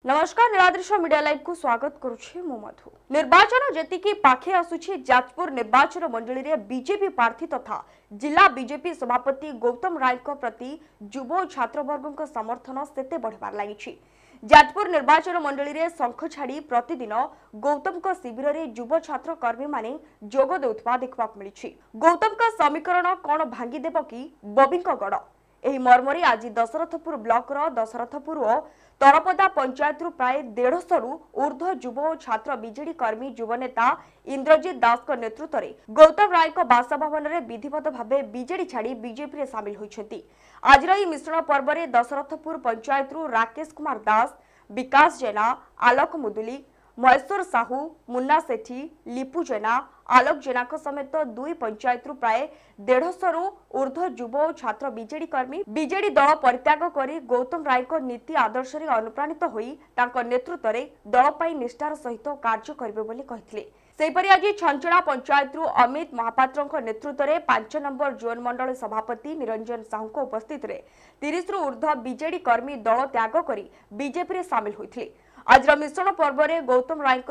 नमस्कार नीलाद्रिश media live को स्वागत करुछि मु मधु। निर्वाचन जेतिकी पाखे आसुछि जाजपुर निर्वाचन मंडली रे बीजेपी प्रार्थी तथा जिला बीजेपी सभापति गौतम राय को प्रति युवा छात्र वर्ग समर्थन सेते बढ़बार लागिछि। जाजपुर निर्वाचन मंडली रे शंख छाड़ी प्रतिदिन गौतम को शिविर रे युवा छात्र कर्मी माने जोग देउथबा देखबा मिलिछि। गौतम का समीकरण कोन भांगी देबो कि बबिंक गड़ एही मर्मरी आज दशरथपुर ब्लॉक रो दशरथपुर और तरपदा पंचायत रु प्राय 150 रु ऊर्ध्व युव और छात्र बीजेडी कर्मी युवनेता इंद्रजीत दास को नेतृत्व में गौतम राय को बासभवन में विधिवत भाव बीजेडी छाड़ी बीजेपी में सामिल होती। आज मिश्रण पर्व में दशरथपुर पंचायत रु राकेश कुमार दास, विकास जेना, आलोक मुदुली, महेश्वर साहू, मुन्ना सेठी, लिपु जेना, आलोक जेना समेत दुई पंचायत रु प्राय 150 रु ऊर्ध्व युव और छात्र बीजेडी कर्मी बीजेडी दल परित्याग करी गौतम राय को नीति आदर्श रे अनुप्राणित होई तांको नेतृत्व रे दल पई निष्ठार सहित कार्य करिवे बोली कहितले। सेपरि आज छंचड़ा पंचायत रु अमित महापात्र नेतृत्व में 5 नंबर जोन मंडल सभापति निरंजन साहू को उपस्थित रे 30 रु ऊर्ध्व बीजेडी कर्मी दल त्याग करी बीजेपी रे सामिल होइथिले। आज मिश्रण पर्व में गौतम राय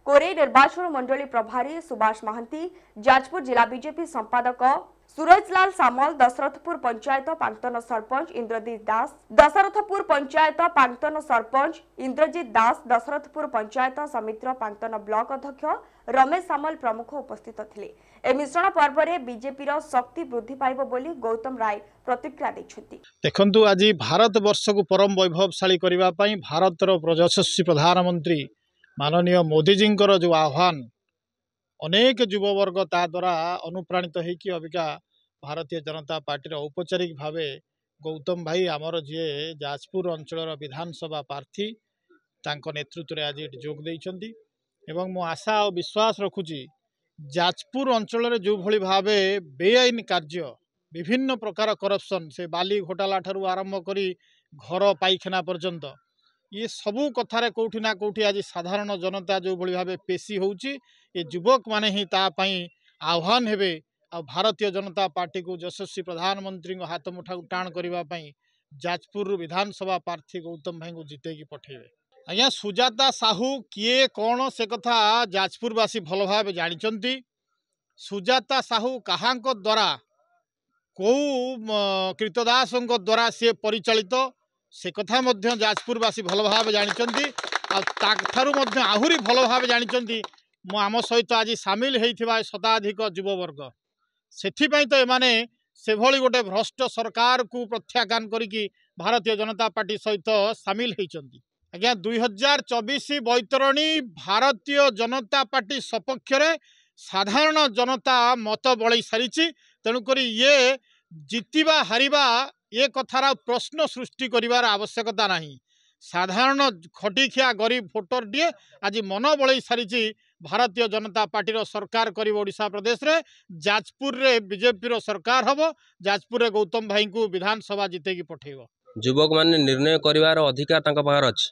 कोरे निर्वाचन मंडली प्रभारी सुभाष महांती, जाजपुर जिला बीजेपी संपादक सूरजलाल सामल, दशरथपुर पंचायत प्राक्तन सरपंच इंद्रजीत दास, दशरथपुर पंचायत प्राक्तन सरपंच इंद्रजीत दास, दशरथपुर पंचायत समितिर प्राक्तन ब्लॉक अध्यक्ष रमेश सामल प्रमुख उपस्थित थिले। ए मिश्रण पर्व में बीजेपी शक्ति वृद्धि पाइब बोली गौतम राय प्रतिक्रिया दैछथि। देखंतु आज भारत वर्ष को परम वैभवशाली करबा पई भारतर यशस्वी प्रधानमंत्री माननीय मोदी जी जो आह्वान अनेक युववर्ग ता द्वारा अनुप्राणित होकर अबिका भारतीय जनता पार्टी औपचारिक भाव गौतम भाई आमर जी जाजपुर अंचल विधानसभा प्रार्थी तांको नेतृत्व में आज जोग देइछंती एवं मो आशा और विश्वास रखुची जाजपुर अंचल जो भली भाव बेआईन कार्य विभिन्न प्रकार करप्शन से बाली घोटाला ठारू आरंभ करी घर पाइखाना पर्यंत ये सबू कथार कौटी ना कौटी आज साधारण जनता जो भली भाव पेशी होउची ये युवक माने ही तापाई आह्वान हेबे आ भारतीय जनता पार्टी को यशस्वी प्रधानमंत्री को हाथ मुठा टाण करने जाजपुर विधानसभा प्रार्थी गौतम भाई को जितेकी पठेबे। आज्ञा सुजाता साहू किए कौन से कथा जाजपुरवासी भल भाव जानिचंती। सुजाता साहू कहाँ द्वारा कौ कृतदास द्वारा सी परिचालित से कथा मध्य जाजपुरवासी भल भाव जानिचंती आहुरी भल भाव जानिचंती। मो आम सहित आज सामिल होइथिबा शताधिक युववर्ग सेथिपई तो एमाने से भली गोटे भ्रष्ट सरकार को प्रत्याख्यान करिकी भारतीय जनता पार्टी सहित सामिल होइचंती। आज्ञा 2024 बैतरणी भारतीय जनता पार्टी सपक्ष रे साधारण जनता मत बळई सारिछि। तेणुकरी ये जितिबा हारिबा ये कथार प्रश्न सृष्टि करिवार आवश्यकता नहीं। साधारण खटिखिया गरीब भोटर टे आज मन बळई सारिछि भारतीय जनता पार्टी सरकार कर ओडिशा प्रदेश रे जाजपुर रे बीजेपी सरकार हम जाजपुर रे गौतम भाई को विधानसभा जितेकी पठेब। युवक माने निर्णय करिवार अधिकार तांका पाखर अछि।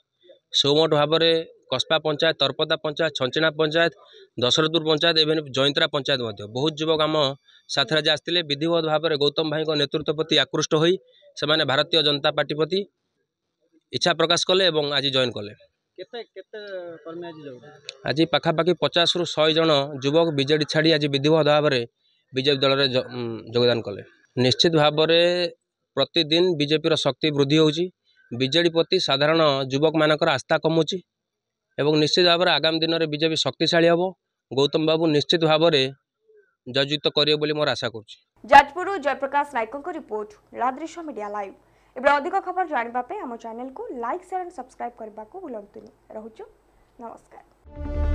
सोमोट भाव में कस्बा पंचायत, तरपदा पंचायत, छंचना पंचायत, दशरथपुर पंचायत एवं जयंतरा पंचायत बहुत युवक आम साथ आसते विधिवत भाव में गौतम भाई नेतृत्व प्रति आकृष्ट हो से भारतीय जनता पार्टी प्रति इच्छा प्रकाश कले और आज जॉइन कले। आज पाखापाखि 50 रु 100 जन युवक बीजेडी छाड़ी आज विधिवत भाव में बीजेपी दल में योगदान कले। निश्चित भाव में प्रतिदिन बीजेपी शक्ति वृद्धि होउची। बीजेडी प्रति साधारण युवक मानकर आस्था कमुची एवं निश्चित भाव में आगामी दिन में बीजेपी शक्तिशाली हम। गौतम बाबू निश्चित भाव में जययुक्त करिए बोली मोर आशा करुछि। जाजपुर जयप्रकाश नायक रिपोर्ट नीलाद्रिश मीडिया लाइव। एबे अधिक खबर जानिबा पे हम चैनल को लाइक शेयर एंड सब्सक्राइब करबा को भूलंतुनी। रहुछु नमस्कार।